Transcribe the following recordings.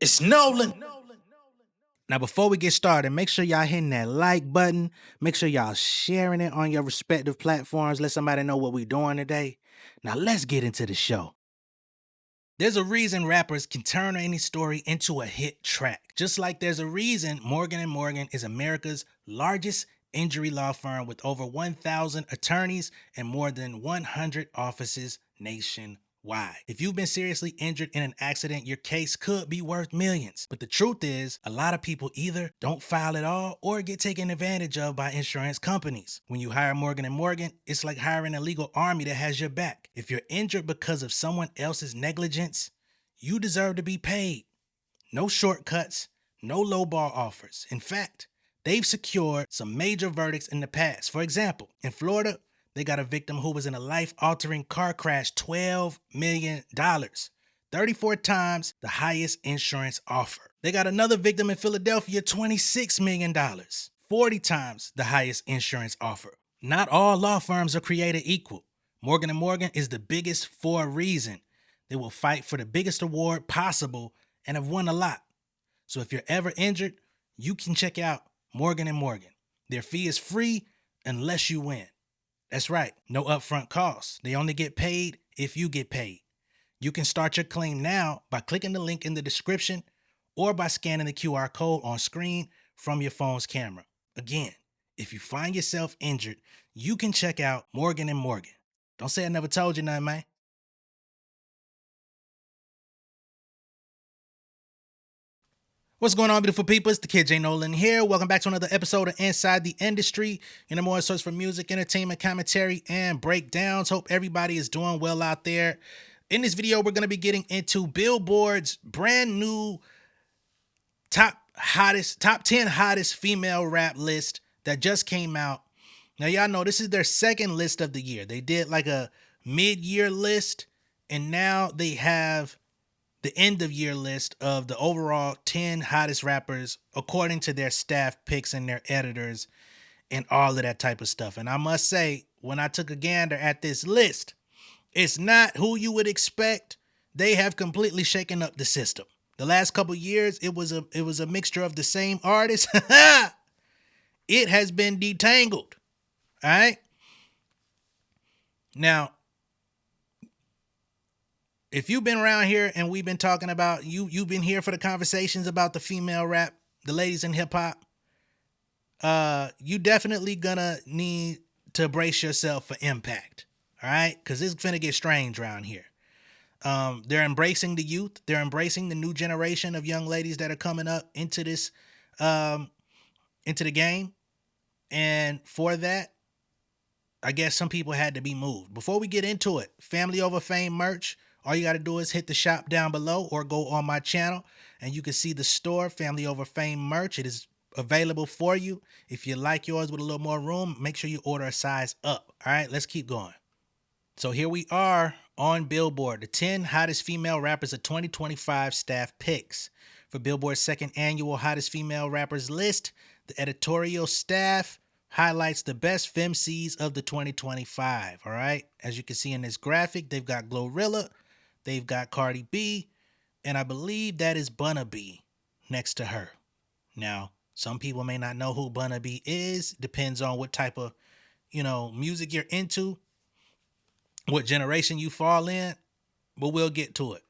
It's Nolan. Now, before we get started, make sure y'all hitting that like button. Make sure y'all sharing it on your respective platforms. Let somebody know what we're doing today. Now, let's get into the show. There's a reason rappers can turn any story into a hit track. Just like there's a reason Morgan & Morgan is America's largest injury law firm with over 1,000 attorneys and more than 100 offices nationwide. If you've been seriously injured in an accident, your case could be worth millions. But the truth is, a lot of people either don't file at all or get taken advantage of by insurance companies. When you hire Morgan & Morgan, it's like hiring a legal army that has your back. If you're injured because of someone else's negligence, you deserve to be paid. No shortcuts, no lowball offers. In fact, they've secured some major verdicts in the past. For example, in Florida, they got a victim who was in a life-altering car crash, $12 million. 34 times the highest insurance offer. They got another victim in Philadelphia, $26 million. 40 times the highest insurance offer. Not all law firms are created equal. Morgan & Morgan is the biggest for a reason. They will fight for the biggest award possible and have won a lot. So if you're ever injured, you can check out Morgan & Morgan. Their fee is free unless you win. That's right, no upfront costs. They only get paid if you get paid. You can start your claim now by clicking the link in the description or by scanning the QR code on screen from your phone's camera. Again, if you find yourself injured, you can check out Morgan & Morgan. Don't say I never told you nothing, man. What's going on, beautiful people? It's the kid J Nolan here. Welcome back to another episode of Inside the Industry. Your number one source for music, entertainment, commentary, and breakdowns. Hope everybody is doing well out there. In this video, we're going to be getting into Billboard's brand new top 10 hottest female rap list that just came out. Now, y'all know this is their second list of the year. They did like a mid-year list, and now they have the end of year list of the overall 10 hottest rappers according to their staff picks and their editors and all of that type of stuff. And I must say, when I took a gander at this list, it's not who you would expect. They have completely shaken up the system. The last couple years, it was a mixture of the same artists. It has been detangled. All right. Now, if you've been around here and we've been talking about you've been here for the conversations about the female rap, the ladies in hip hop, you definitely gonna need to brace yourself for impact. All right, because it's gonna get strange around here. They're embracing the youth. They're embracing the new generation of young ladies that are coming up into this, into the game, and for that, I guess some people had to be moved. Before we get into it, Family Over Fame merch. All you got to do is hit the shop down below or go on my channel and you can see the store, Family Over Fame merch. It is available for you. If you like yours with a little more room, make sure you order a size up. All right, let's keep going. So here we are on Billboard, the 10 hottest female rappers of 2025 staff picks. For Billboard's second annual hottest female rappers list, the editorial staff highlights the best femcees of the 2025, all right? As you can see in this graphic, they've got Glorilla, they've got Cardi B, and I believe that is Bunna B next to her. Now, some people may not know who Bunna B is. Depends on what type of, music you're into, what generation you fall in, but we'll get to it.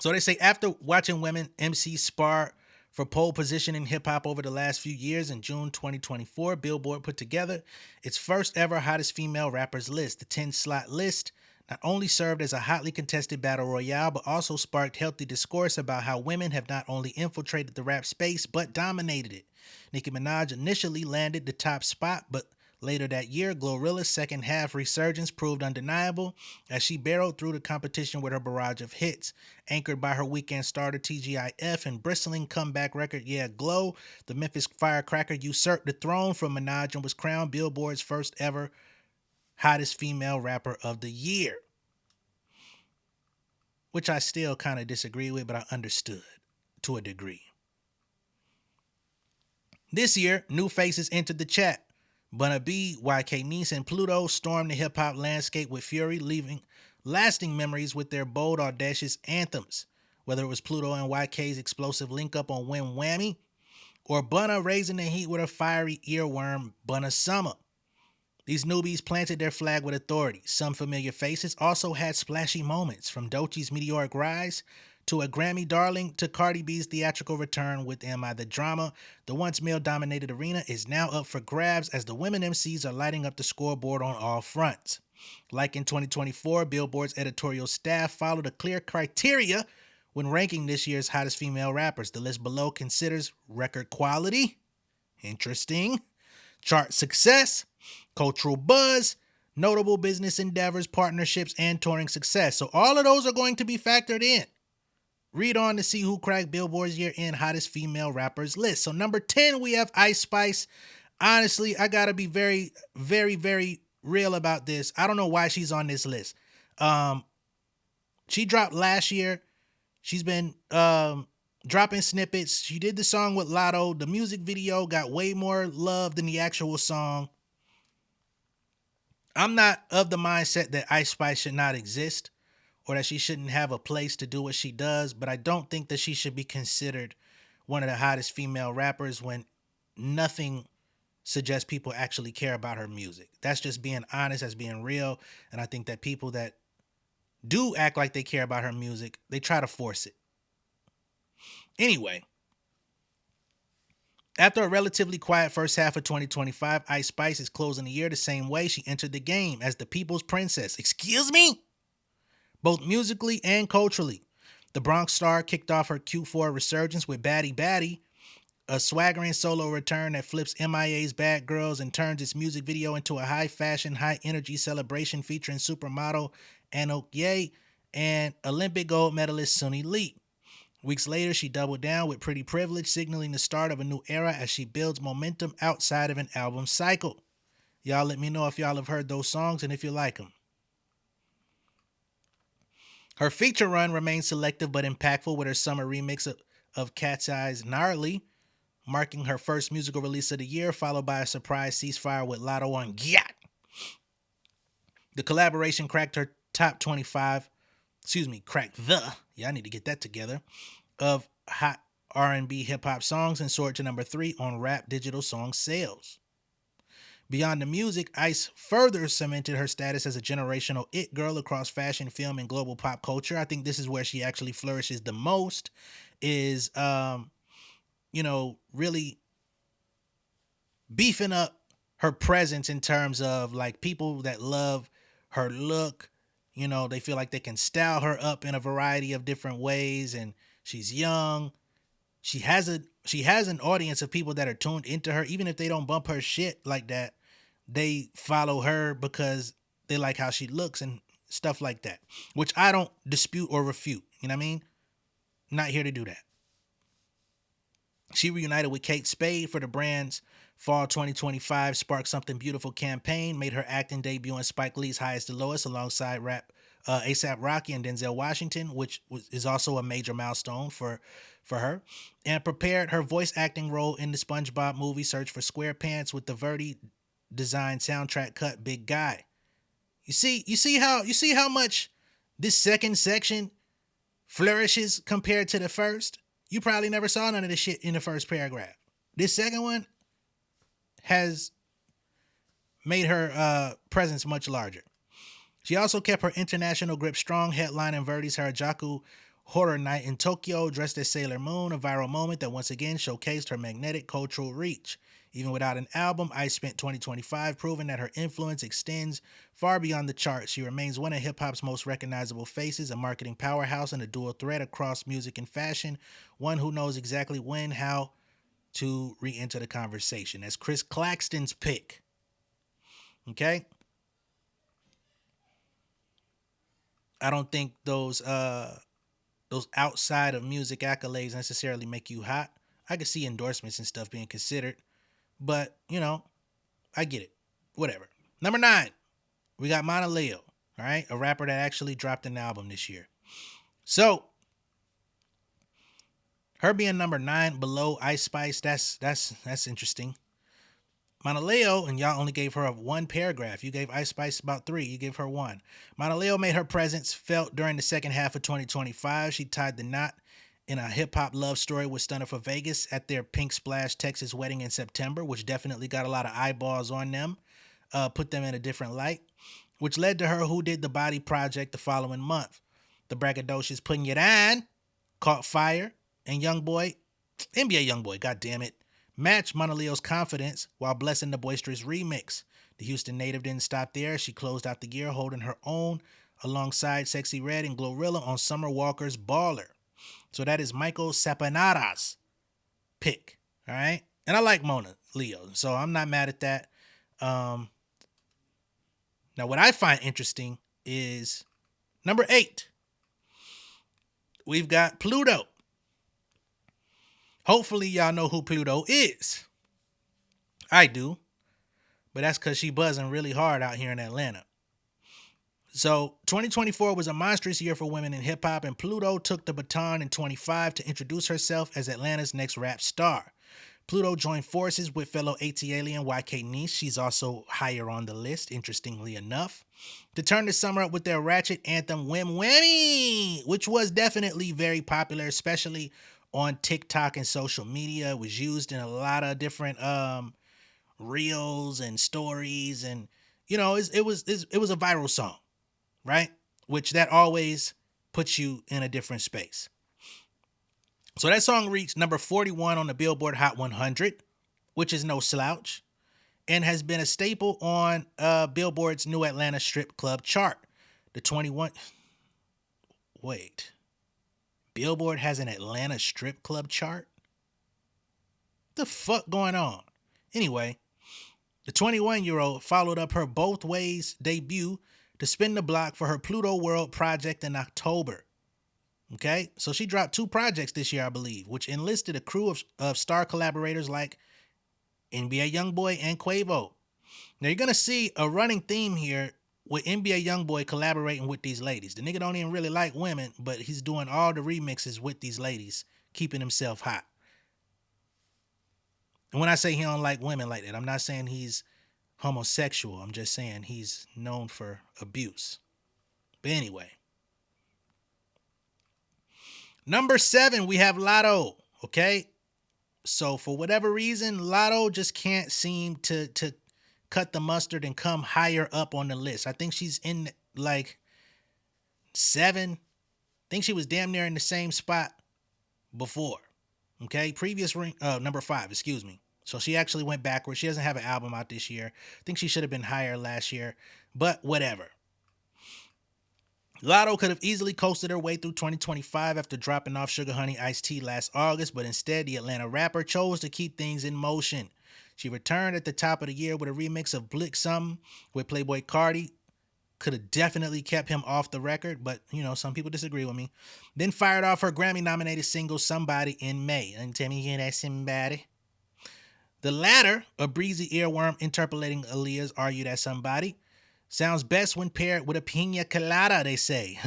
So they say after watching women MC spar for pole position in hip hop over the last few years, in June 2024, Billboard put together its first ever hottest female rappers list. The 10-slot list not only served as a hotly contested battle royale, but also sparked healthy discourse about how women have not only infiltrated the rap space, but dominated it. Nicki Minaj initially landed the top spot, but later that year, Glorilla's second half resurgence proved undeniable as she barreled through the competition with her barrage of hits. Anchored by her weekend starter TGIF and bristling comeback record Yeah Glow, the Memphis firecracker usurped the throne from Minaj and was crowned Billboard's first ever hottest female rapper of the year. Which I still kind of disagree with, but I understood to a degree. This year, new faces entered the chat. Bunna B, YK Nice, and Pluto stormed the hip-hop landscape with fury, leaving lasting memories with their bold, audacious anthems. Whether it was Pluto and YK's explosive link up on Win Whammy, or Bunna raising the heat with a fiery earworm, Bunna Summer. These newbies planted their flag with authority. Some familiar faces also had splashy moments, from Doechie's meteoric rise to a Grammy darling to Cardi B's theatrical return with Am I the Drama. The once male-dominated arena is now up for grabs as the women MCs are lighting up the scoreboard on all fronts. Like in 2024, Billboard's editorial staff followed a clear criteria when ranking this year's hottest female rappers. The list below considers record quality, interesting, chart success, cultural buzz, notable business endeavors, partnerships, and touring success. So all of those are going to be factored in. Read on to see who cracked Billboard's year-end hottest female rappers list. So number 10, we have Ice Spice. Honestly, I gotta be very, very, very real about this. I don't know why she's on this list. She dropped last year. She's been dropping snippets. She did the song with Lotto. The music video got way more love than the actual song. I'm not of the mindset that Ice Spice should not exist or that she shouldn't have a place to do what she does, but I don't think that she should be considered one of the hottest female rappers when nothing suggests people actually care about her music. That's just being honest, that's being real, and I think that people that do act like they care about her music, they try to force it. Anyway, after a relatively quiet first half of 2025, Ice Spice is closing the year the same way she entered the game, as the people's princess. Excuse me? Both musically and culturally. The Bronx star kicked off her Q4 resurgence with Baddie Baddie, a swaggering solo return that flips MIA's Bad Grrrls and turns its music video into a high-fashion, high-energy celebration featuring supermodel Anok Ye and Olympic gold medalist Suni Lee. Weeks later, she doubled down with Pretty Privilege, signaling the start of a new era as she builds momentum outside of an album cycle. Y'all let me know if y'all have heard those songs and if you like them. Her feature run remains selective but impactful with her summer remix of Cat's Eye's Gnarly, marking her first musical release of the year, followed by a surprise ceasefire with Lotto on Gyat. The collaboration cracked the, I need to get that together, of hot R&B hip-hop songs and soared to number 3 on Rap Digital Song Sales. Beyond the music, Ice further cemented her status as a generational it girl across fashion, film, and global pop culture. I think this is where she actually flourishes the most, is, really beefing up her presence in terms of like people that love her look. You know, they feel like they can style her up in a variety of different ways, and she's young. She has an audience of people that are tuned into her, even if they don't bump her shit like that. They follow her because they like how she looks and stuff like that, which I don't dispute or refute. You know what I mean? Not here to do that. She reunited with Kate Spade for the brand's Fall 2025 Spark Something Beautiful campaign, made her acting debut in Spike Lee's Highest to Lowest alongside A$AP Rocky and Denzel Washington, which is also a major milestone for her, and prepared her voice acting role in the SpongeBob movie Search for SquarePants with the Verdi designed soundtrack cut Big Guy. You see how much this second section flourishes compared to the first? You probably never saw none of this shit in the first paragraph. This second one has made her presence much larger. She also kept her international grip strong, headlining Verdi's Harajuku Horror Night in Tokyo, dressed as Sailor Moon, a viral moment that once again showcased her magnetic cultural reach. Even without an album, Ice spent 2025 proving that her influence extends far beyond the charts. She remains one of hip-hop's most recognizable faces, a marketing powerhouse, and a dual threat across music and fashion, one who knows exactly when, how to re-enter the conversation. That's Chris Claxton's pick. Okay? I don't think those outside of music accolades necessarily make you hot. I could see endorsements and stuff being considered, but, I get it. Whatever. Number 9, we got Mana Leo, all right? A rapper that actually dropped an album this year. So, her being number 9 below Ice Spice, that's interesting. Mauna Leo, and y'all only gave her one paragraph. You gave Ice Spice about three. You gave her one. Mauna Leo made her presence felt during the second half of 2025. She tied the knot in a hip hop love story with Stunner for Vegas at their Pink Splash Texas wedding in September, which definitely got a lot of eyeballs on them, put them in a different light, which led to her Who Did the Body project the following month. The braggadocious Putting It On caught fire, and Youngboy, NBA Youngboy, goddammit, matched Mauna Leo's confidence while blessing the boisterous remix. The Houston native didn't stop there. She closed out the year holding her own alongside Sexy Red and Glorilla on Summer Walker's Baller. So that is Michael Sapanara's pick. All right. And I like Mauna Leo, so I'm not mad at that. Now, what I find interesting is number 8. We've got Pluto. Hopefully, y'all know who Pluto is. I do. But that's because she buzzing really hard out here in Atlanta. So 2024 was a monstrous year for women in hip hop, and Pluto took the baton in 25 to introduce herself as Atlanta's next rap star. Pluto joined forces with fellow AT-alien YK Niche, she's also higher on the list, interestingly enough, to turn the summer up with their ratchet anthem Wim Wimmy, which was definitely very popular, especially on TikTok and social media. It was used in a lot of different reels and stories, and it was a viral song, right? Which that always puts you in a different space. So that song reached number 41 on the Billboard Hot 100, which is no slouch, and has been a staple on Billboard's New Atlanta Strip Club chart. The 21... Wait. Billboard has an Atlanta Strip Club chart? The fuck going on? Anyway, the 21-year-old followed up her Both Ways debut to spin the block for her Pluto World project in October. Okay, so she dropped 2 projects this year, I believe, which enlisted a crew of star collaborators like NBA Youngboy and Quavo. Now you're gonna see a running theme here with NBA Youngboy collaborating with these ladies. The nigga don't even really like women, but he's doing all the remixes with these ladies, keeping himself hot. And when I say he don't like women like that, I'm not saying he's homosexual. I'm just saying he's known for abuse. But anyway. Number 7, we have Lotto, okay? So for whatever reason, Lotto just can't seem to cut the mustard and come higher up on the list. I think she's in like 7. I think she was damn near in the same spot before, okay? Previous number 5, excuse me. So she actually went backwards. She doesn't have an album out this year. I think she should have been higher last year, but whatever. Lotto could have easily coasted her way through 2025 after dropping off Sugar Honey Iced Tea last August, but instead the Atlanta rapper chose to keep things in motion. She returned at the top of the year with a remix of Blick Something with Playboy Cardi. Could have definitely kept him off the record, but some people disagree with me. Then fired off her Grammy-nominated single Somebody in May. And tell me you hear that somebody. The latter, a breezy earworm interpolating Aaliyah's Are You That Somebody, sounds best when paired with a pina colada, they say.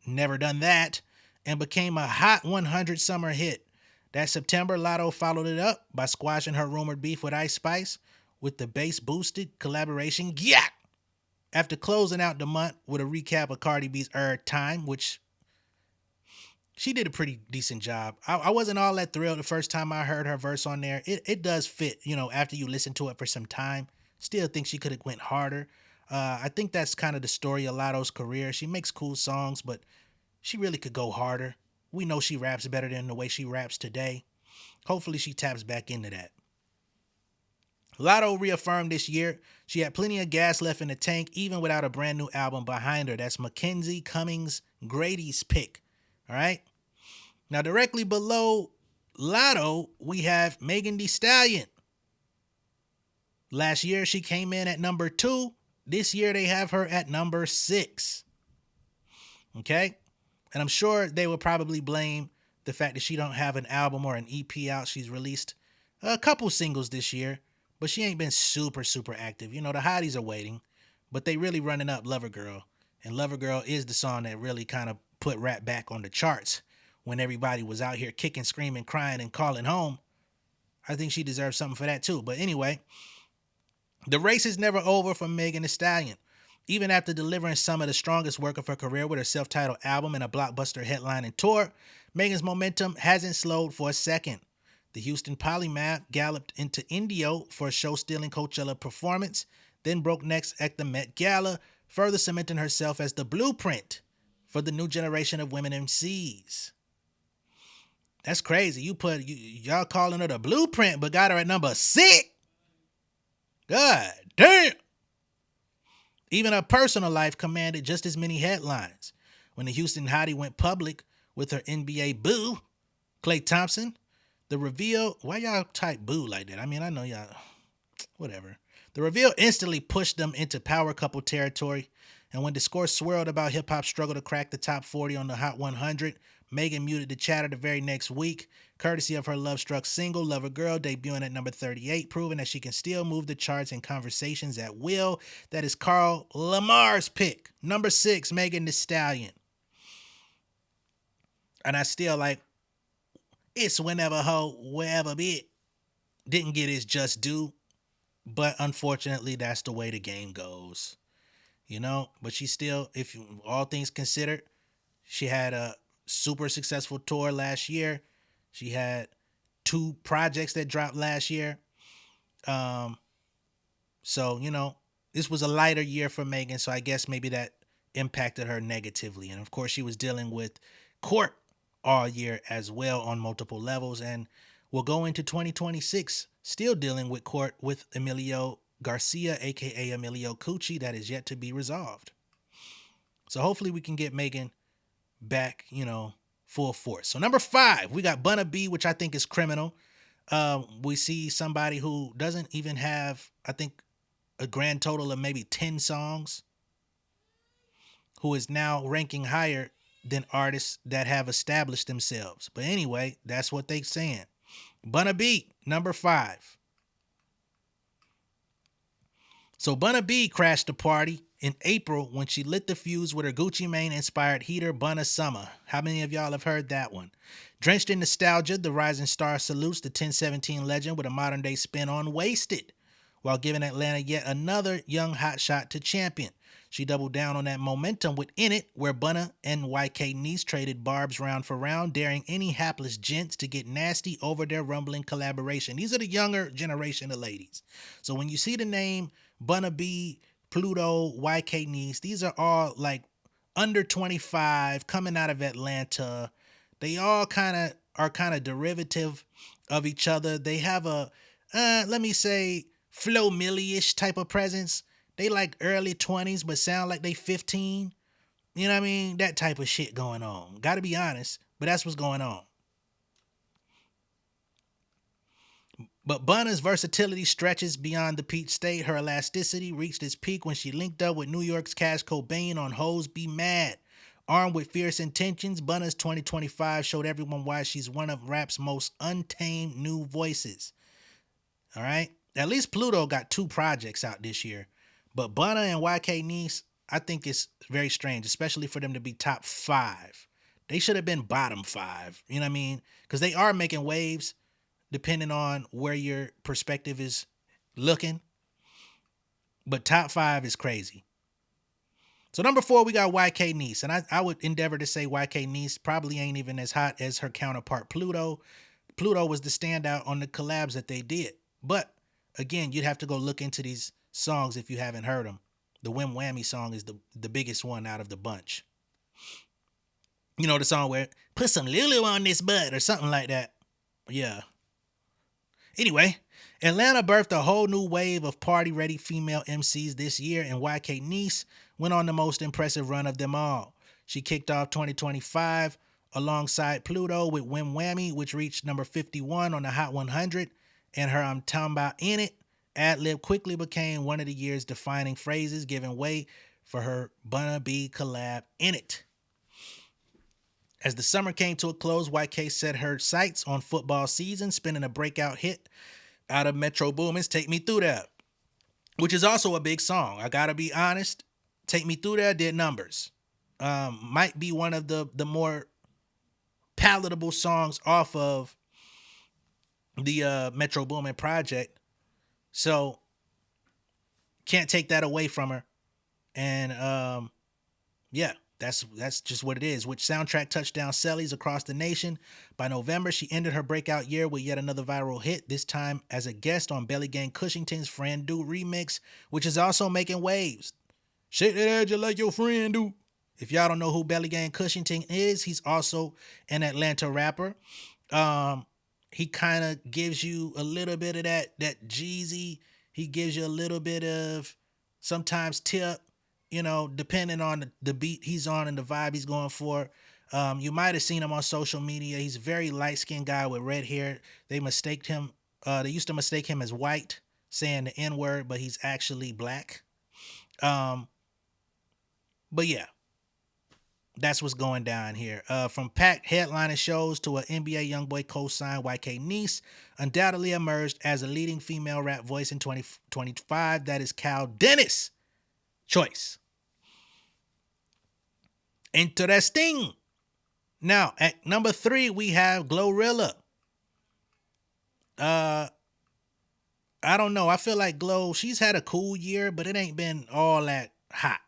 Never done that. And became a hot 100 summer hit. That September, Lotto followed it up by squashing her rumored beef with Ice Spice with the bass-boosted collaboration Yak. After closing out the month with a recap of Cardi B's Time, which she did a pretty decent job. I wasn't all that thrilled the first time I heard her verse on there. It does fit, after you listen to it for some time. Still think she could have went harder. I think that's kind of the story of Lotto's career. She makes cool songs, but she really could go harder. We know she raps better than the way she raps today. Hopefully she taps back into that. Lotto reaffirmed this year she had plenty of gas left in the tank, even without a brand new album behind her. That's Mackenzie Cummings Grady's pick. All right. Now, directly below Lotto, we have Megan Thee Stallion. Last year, she came in at number 2. This year, they have her at number 6. Okay. And I'm sure they will probably blame the fact that she don't have an album or an EP out. She's released a couple singles this year, but she ain't been super active. The hotties are waiting, but they really running up Lover Girl. And Lover Girl is the song that really kind of put rap back on the charts when everybody was out here kicking, screaming, crying, and calling home. I think she deserves something for that too. But anyway, The race is never over for Megan Thee Stallion. Even after delivering some of the strongest work of her career with her self-titled album and a blockbuster headlining tour, Megan's momentum hasn't slowed for a second. The Houston Polymath galloped into Indio for a show-stealing Coachella performance, then broke necks at the Met Gala, further cementing herself as the blueprint for the new generation of women MCs. That's crazy. Y'all calling her the blueprint, but got her at number 6. God damn. Even her personal life commanded just as many headlines. When the Houston hottie went public with her NBA boo, Klay Thompson, the reveal, why y'all type boo like that? I mean, I know y'all, whatever. The reveal instantly pushed them into power couple territory. And when discourse swirled about hip hop's struggle to crack the top 40 on the Hot 100, Megan muted the chatter the very next week, courtesy of her love-struck single, Lover Girl, debuting at number 38, proving that she can still move the charts and conversations at will. That is Carl Lamar's pick. Number 6, Megan Thee Stallion. And I still like, it's whenever ho, wherever bit. Didn't get his just due, but unfortunately, that's the way the game goes. You know, but she still, if you, all things considered, she had a super successful tour last year. She had 2 projects that dropped last year. Um, so, you know, this was a lighter year for Megan, so I guess maybe that impacted her negatively. And of course, she was dealing with court all year as well on multiple levels, and will go into 2026 still dealing with court with Emilio Garcia, aka Emilio Cucci, that is yet to be resolved. So hopefully we can get Megan back, you know, full force. So number 5, we got Bunna B, which I think is criminal. We see somebody who doesn't even have, I think, a grand total of maybe 10 songs, who is now ranking higher than artists that have established themselves. But anyway, that's what they saying. Bunna B, number 5. So Bunna B crashed the party in April when she lit the fuse with her Gucci Mane-inspired heater, Bunna Summer. How many of y'all have heard that one? Drenched in nostalgia, the rising star salutes the 1017 legend with a modern-day spin on Wasted, while giving Atlanta yet another young hotshot to champion. She doubled down on that momentum with In It, where Bunna and YK Nice traded barbs round for round, daring any hapless gents to get nasty over their rumbling collaboration. These are the younger generation of ladies. So when you see the name Bunna B, Pluto, YK Nice, these are all like under 25, coming out of Atlanta. They all are kind of derivative of each other. They have a, let me say, Flo Milli-ish type of presence. They like early 20s, but sound like they 15. You know what I mean? That type of shit going on. Gotta be honest, but that's what's going on. But Bunna's versatility stretches beyond the Peach State. Her elasticity reached its peak when she linked up with New York's Cash Cobain on Hoes Be Mad. Armed with fierce intentions, Bunna's 2025 showed everyone why she's one of rap's most untamed new voices. All right? At least Pluto got 2 projects out this year. But Bunna and YK Nice, I think it's very strange, especially for them to be top 5. They should have been bottom 5. You know what I mean? Because they are making waves depending on where your perspective is looking. But top 5 is crazy. So number 4, we got YK Nice. And I would endeavor to say YK Nice probably ain't even as hot as her counterpart Pluto. Pluto was the standout on the collabs that they did. But again, you'd have to go look into these songs if you haven't heard them. The Wham Whammy song is the biggest one out of the bunch. You know the song where, put some Lulu on this butt or something like that. Yeah. Anyway, Atlanta birthed a whole new wave of party-ready female MCs this year, and YK Nice went on the most impressive run of them all. She kicked off 2025 alongside Pluto with Wham Whammy, which reached number 51 on the Hot 100, and her I'm Talking About In It ad-lib quickly became one of the year's defining phrases, giving way for her Bunna B collab In It. As the summer came to a close, YK set her sights on football season, spinning a breakout hit out of Metro Boomin's Take Me Through That, which is also a big song. I gotta be honest, Take Me Through That did numbers. Might be one of the more palatable songs off of the Metro Boomin project. So Can't take that away from her. And yeah, that's just what it is. Which soundtrack touchdown sellies across the nation. By November, she ended her breakout year with yet another viral hit, this time as a guest on Belly Gang Cushington's Friend Do remix, which is also making waves. Shake that ass just like your friend do. If y'all don't know who Belly Gang Cushington is, he's also an Atlanta rapper. Um, he kind of gives you a little bit of that Jeezy. He gives you a little bit of sometimes Tip, depending on the beat he's on and the vibe he's going for. You might have seen him on social media. He's a very light skinned guy with red hair. They mistaked him. They used to mistake him as white, saying the N word, but he's actually black. Um, but yeah, that's what's going down here. From packed headlining shows to an NBA YoungBoy co-signed YK Niece, undoubtedly emerged as a leading female rap voice in 2025. That is Cal Dennis' choice. Interesting. Now, at number 3, we have Glorilla. I don't know. I feel like Glow, she's had a cool year, but it ain't been all that hot.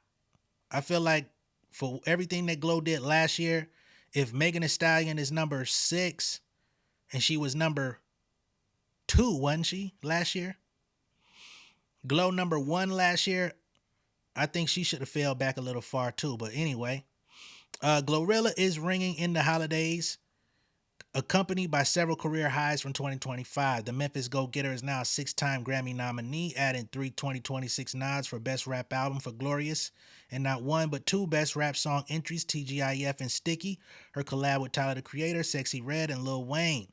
I feel like for everything that Glow did last year, if Megan Thee Stallion is number 6 and she was number 2, wasn't she, last year? Glow number 1 last year, I think she should have fell back a little far too. But anyway, Glorilla is ringing in the holidays, accompanied by several career highs from 2025. The Memphis Go-Getter is now a 6-time Grammy nominee, adding 3 2026 nods for Best Rap Album for Glorious, and not 1 but 2 Best Rap Song entries, TGIF and Sticky, her collab with Tyler the Creator, Sexy Red, and Lil Wayne.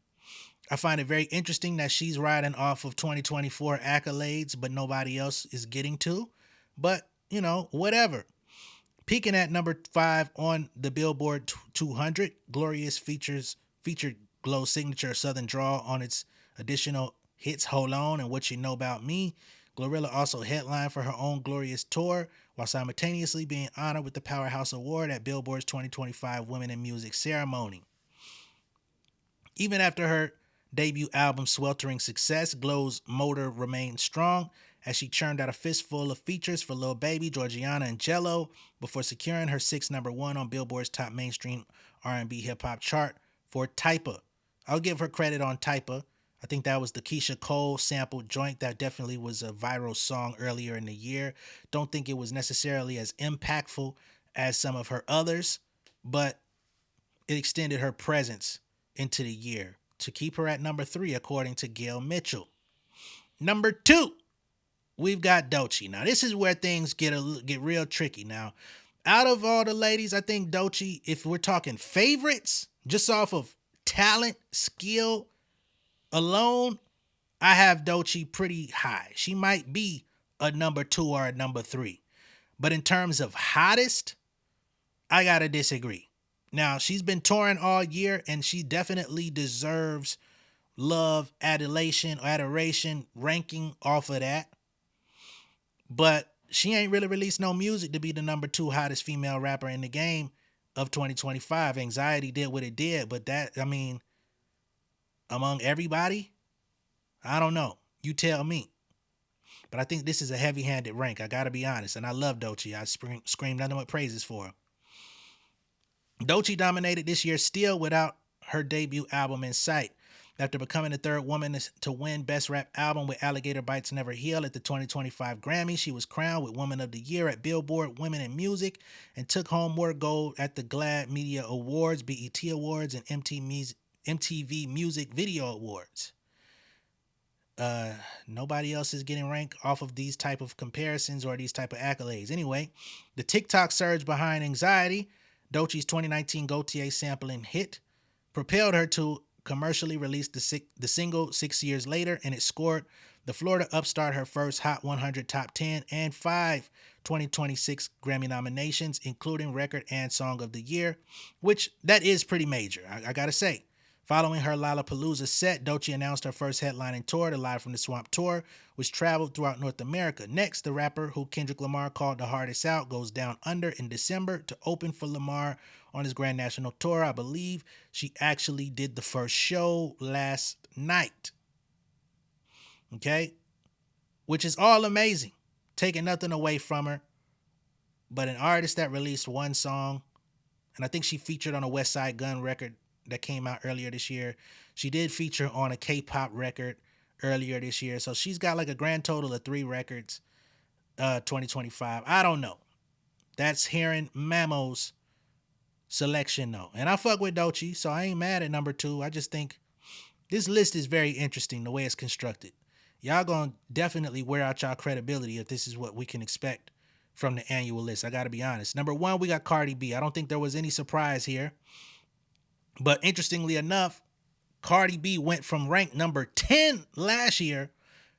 I find it very interesting that she's riding off of 2024 accolades, but nobody else is getting to. But, whatever. Peaking at number 5 on the Billboard 200, Glorious featured Glow's signature Southern drawl on its additional hits Hold On and What You Know About Me. Glorilla also headlined for her own Glorious tour while simultaneously being honored with the Powerhouse Award at Billboard's 2025 Women in Music ceremony. Even after her debut album's sweltering success, Glow's motor remained strong as she churned out a fistful of features for Lil Baby, Georgiana, and Jello before securing her 6th number 1 on Billboard's top mainstream R&B hip-hop chart for Typa. I'll give her credit on Typa. I think that was the Keisha Cole sampled joint. That definitely was a viral song earlier in the year. Don't think it was necessarily as impactful as some of her others, but it extended her presence into the year to keep her at number 3, according to Gail Mitchell. Number 2, we've got Doechii. Now, this is where things get real tricky. Now, out of all the ladies, I think Doechii, if we're talking favorites, just off of talent, skill alone, I have Doechii pretty high. She might be a number 2 or a number 3. But in terms of hottest, I gotta disagree. Now, she's been touring all year, and she definitely deserves love, adulation, or adoration ranking off of that. But she ain't really released no music to be the number 2 hottest female rapper in the game of 2025. Anxiety did what it did, but among everybody, I don't know. You tell me. But I think this is a heavy-handed rank. I gotta be honest, and I love Doechii. I scream nothing but praises for her. Doechii dominated this year still without her debut album in sight. After becoming the 3rd woman to win Best Rap Album with Alligator Bites Never Heal at the 2025 Grammy, she was crowned with Woman of the Year at Billboard Women in Music and took home more gold at the GLAAD Media Awards, BET Awards, and MTV Music Video Awards. Nobody else is getting ranked off of these type of comparisons or these type of accolades. Anyway, the TikTok surge behind Anxiety, Doechii's 2019 Gaultier sampling hit, propelled her to commercially release the single 6 years later, and it scored the Florida upstart her first Hot 100 Top 10 and 5 2026 Grammy nominations, including Record and Song of the Year, which that is pretty major, I gotta say. Following her Lollapalooza set, Doechii announced her first headlining tour, the Live from the Swamp Tour, which traveled throughout North America. Next, the rapper, who Kendrick Lamar called the hardest out, goes down under in December to open for Lamar on his Grand National Tour. I believe she actually did the first show last night. Okay? Which is all amazing. taking nothing away from her, but an artist that released one song, and I think she featured on a West Side Gun record that came out earlier this year. She did feature on a K-pop record earlier this year. So she's got like a grand total of 3 records, 2025. I don't know. That's hearing Mamo's selection though. And I fuck with Doechii, so I ain't mad at number 2. I just think this list is very interesting the way it's constructed. Y'all gonna definitely wear out y'all credibility if this is what we can expect from the annual list. I gotta be honest. Number 1, we got Cardi B. I don't think there was any surprise here. But interestingly enough, Cardi B went from ranked number 10 last year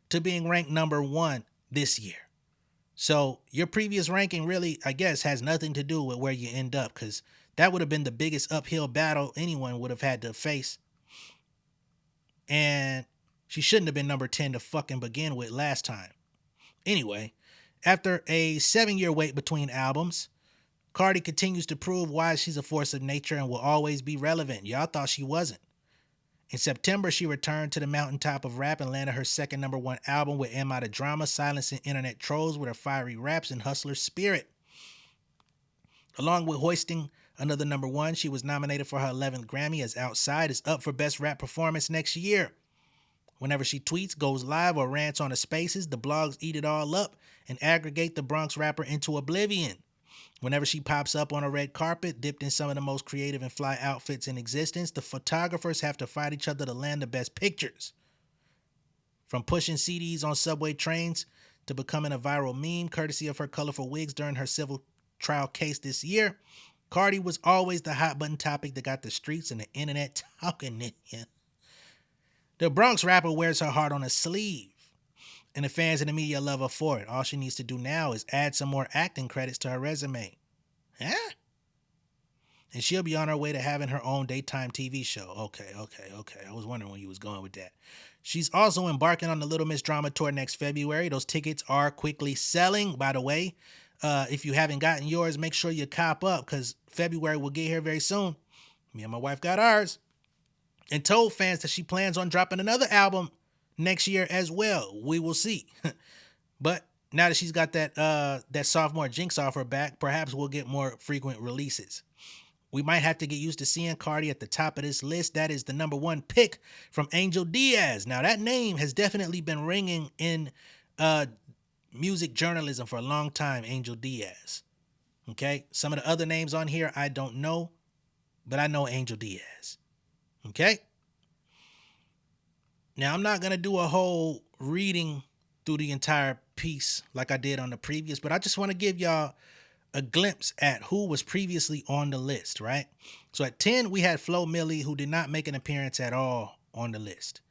to being ranked number 1 this year. So your previous ranking really, I guess, has nothing to do with where you end up, because that would have been the biggest uphill battle anyone would have had to face. And she shouldn't have been number 10 to fucking begin with last time. Anyway, after a 7-year wait between albums, Cardi continues to prove why she's a force of nature and will always be relevant. Y'all thought she wasn't. In September, she returned to the mountaintop of rap and landed her second number 1 album with Am I the Drama, silencing internet trolls with her fiery raps and hustler spirit. Along with hoisting another number 1, she was nominated for her 11th Grammy, as Outside is up for Best Rap Performance next year. Whenever she tweets, goes live, or rants on the spaces, the blogs eat it all up and aggregate the Bronx rapper into oblivion. Whenever she pops up on a red carpet, dipped in some of the most creative and fly outfits in existence, the photographers have to fight each other to land the best pictures. From pushing CDs on subway trains to becoming a viral meme, courtesy of her colorful wigs during her civil trial case this year, Cardi was always the hot button topic that got the streets and the internet talking it. Yeah. The Bronx rapper wears her heart on a sleeve, and the fans and the media love her for it. All she needs to do now is add some more acting credits to her resume. Huh? And she'll be on her way to having her own daytime TV show. Okay. I was wondering where you was going with that. She's also embarking on the Little Miss Drama Tour next February. Those tickets are quickly selling, by the way. If you haven't gotten yours, make sure you cop up, because February will get here very soon. Me and my wife got ours. And told fans that she plans on dropping another album next year as well. We will see. But now that she's got that sophomore jinx off her back, perhaps we'll get more frequent releases. We might have to get used to seeing Cardi at the top of this list. That is the number 1 pick from Angel Diaz. Now, that name has definitely been ringing in music journalism for a long time, Angel Diaz. Okay? Some of the other names on here I don't know, but I know Angel Diaz. Okay? Now, I'm not going to do a whole reading through the entire piece like I did on the previous, but I just want to give y'all a glimpse at who was previously on the list, right? So at 10, we had Flo Milli, who did not make an appearance at all on the list.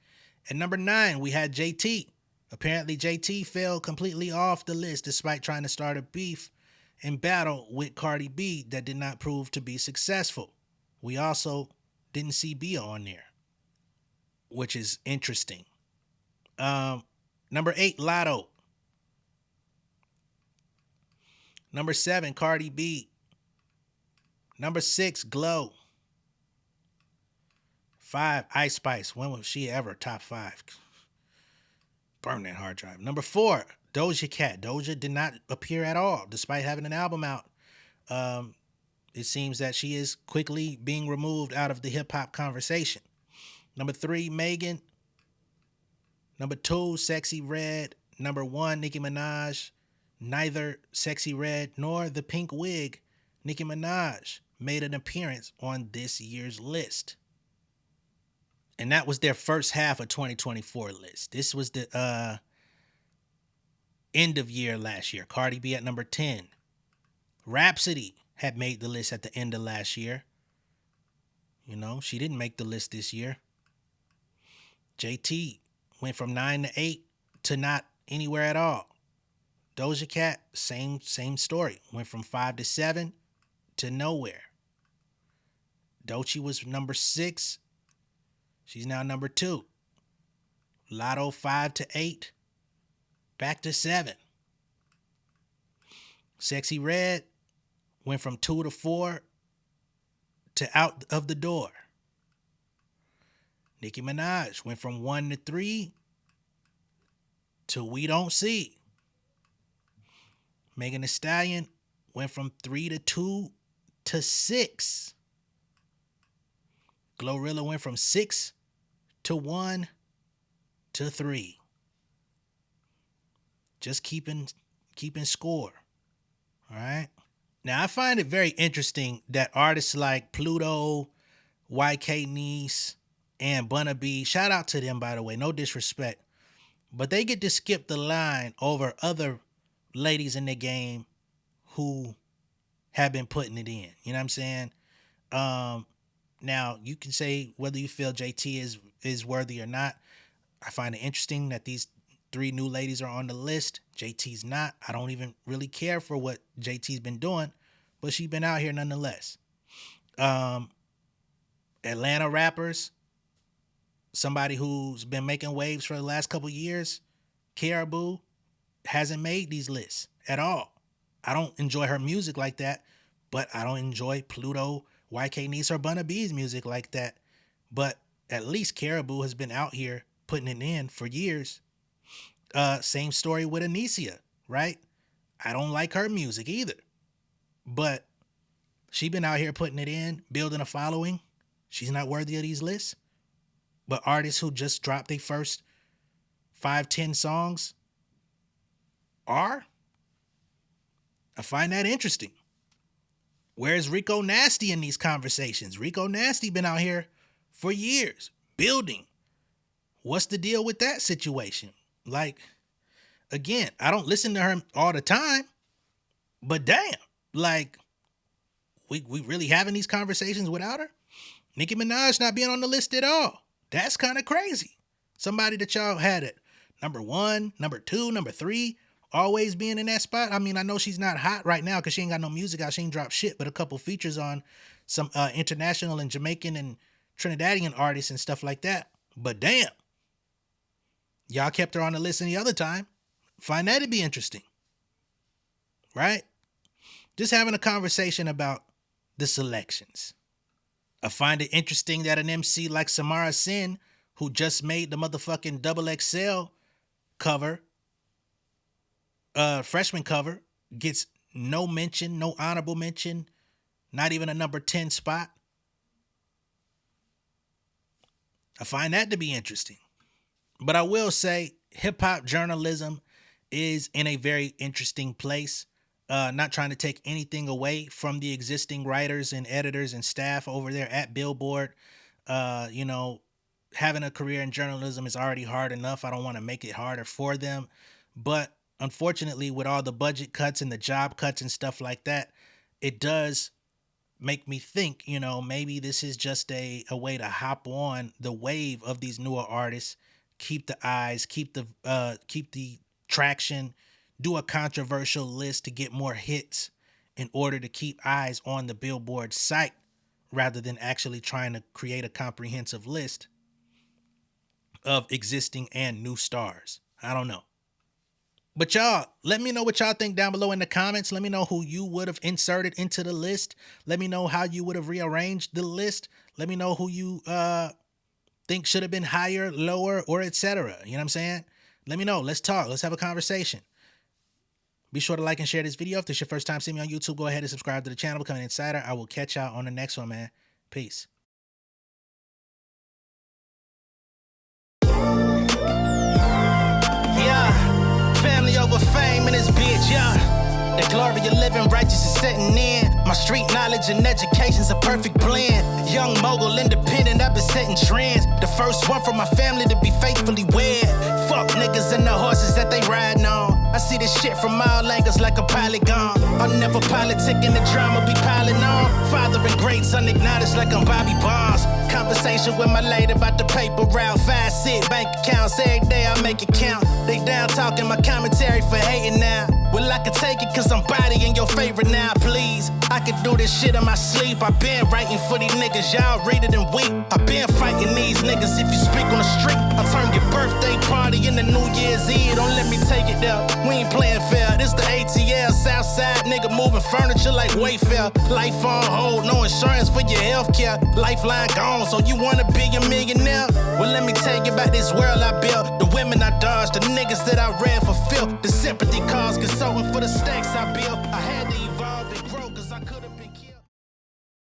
At number 9, we had JT. Apparently, JT fell completely off the list despite trying to start a beef and battle with Cardi B that did not prove to be successful. We also didn't see Bia on there, which is interesting. Number 8, Lotto. Number 7, Cardi B. Number 6, Glow. 5, Ice Spice. When was she ever top 5? Burn that hard drive. Number 4, Doja Cat. Doja did not appear at all, despite having an album out. It seems that she is quickly being removed out of the hip-hop conversation. Number 3, Megan. Number 2, Sexy Red. Number 1, Nicki Minaj. Neither Sexy Red nor the pink wig, Nicki Minaj, made an appearance on this year's list. And that was their first half of 2024 list. This was the end of year last year. Cardi B at number 10. Rhapsody had made the list at the end of last year. You know, she didn't make the list this year. JT went from 9 to 8 to not anywhere at all. Doja Cat, same story. Went from 5 to 7 to nowhere. Doechii was number 6. She's now number 2. Lotto 5 to 8. Back to 7. Sexy Red went from 2 to 4 to out of the door. Nicki Minaj went from 1 to 3 to we don't see. Megan Thee Stallion went from 3 to 2 to 6. Glorilla went from 6 to 1 to 3. Just keeping score. All right. Now, I find it very interesting that artists like Pluto, YK Nice, and Bunna B, shout out to them, by the way, no disrespect, but they get to skip the line over other ladies in the game who have been putting it in. You know what I'm saying? Now, you can say whether you feel JT is worthy or not. I find it interesting that these 3 new ladies are on the list. JT's not. I don't even really care for what JT's been doing, but she's been out here nonetheless. Atlanta rappers, somebody who's been making waves for the last couple years, Caribou, hasn't made these lists at all. I don't enjoy her music like that, but I don't enjoy Pluto, YK Nice, or Bunna B's music like that. But at least Caribou has been out here putting it in for years. Same story with Anicia, right? I don't like her music either, but she been out here putting it in, building a following. She's not worthy of these lists. But artists who just dropped their first 5-10 songs are. I find that interesting. Where's Rico Nasty in these conversations? Rico Nasty been out here for years, building. What's the deal with that situation? Like, again, I don't listen to her all the time, but damn, like, we really having these conversations without her? Nicki Minaj not being on the list at all. That's kind of crazy. Somebody that y'all had at number 1, number 2, number 3, always being in that spot. I mean, I know she's not hot right now because she ain't got no music out. She ain't dropped shit, but a couple features on some international and Jamaican and Trinidadian artists and stuff like that. But damn, y'all kept her on the list any other time. Find that to be interesting. Right? Just having a conversation about the selections. I find it interesting that an MC like Samara Sin, who just made the motherfucking XXL cover, freshman cover, gets no mention, no honorable mention, not even a number 10 spot. I find that to be interesting. But I will say hip-hop journalism is in a very interesting place. Not trying to take anything away from the existing writers and editors and staff over there at Billboard. Having a career in journalism is already hard enough. I don't want to make it harder for them. But unfortunately, with all the budget cuts and the job cuts and stuff like that, it does make me think, maybe this is just a way to hop on the wave of these newer artists, keep the eyes, keep the traction, do a controversial list to get more hits in order to keep eyes on the Billboard site rather than actually trying to create a comprehensive list of existing and new stars. I don't know. But y'all, let me know what y'all think down below in the comments. Let me know who you would have inserted into the list. Let me know how you would have rearranged the list. Let me know who you think should have been higher, lower, or etc. You know what I'm saying? Let me know. Let's talk. Let's have a conversation. Be sure to like and share this video. If this is your first time seeing me on YouTube, go ahead and subscribe to the channel, become an insider. I will catch y'all on the next one, man. Peace. Yeah, family over fame in this bitch, yeah. The glory of living righteous is setting in. My street knowledge and education's a perfect blend. Young mogul, independent, I've been setting trends. The first one from my family to be faithfully wed. Fuck niggas and the horses that they riding on. I see this shit from all angles like a polygon. I'm never politicking, the drama be piling on. Father and great son acknowledged like I'm Bobby Bonds. Conversation with my lady about the paper route. 5 sit bank accounts, every day I make it count. They down talking my commentary for hating now. Well, I can take it cause I'm bodying your favorite now, please. I could do this shit in my sleep. I been writing for these niggas, y'all read it and weep. I been fighting these niggas if you speak on the street. I'll turn your birthday party into New Year's Eve. Don't let me take it there. We ain't playing fair. This the ATL, Southside nigga moving furniture like Wayfair. Life on hold, no insurance. plans for your healthcare. Lifeline gone, so you wanna be a millionaire? Well, let me tell you about this world I built. The women I dodged, the niggas that I read for filth. The sympathy calls, consulting for the stacks I built. I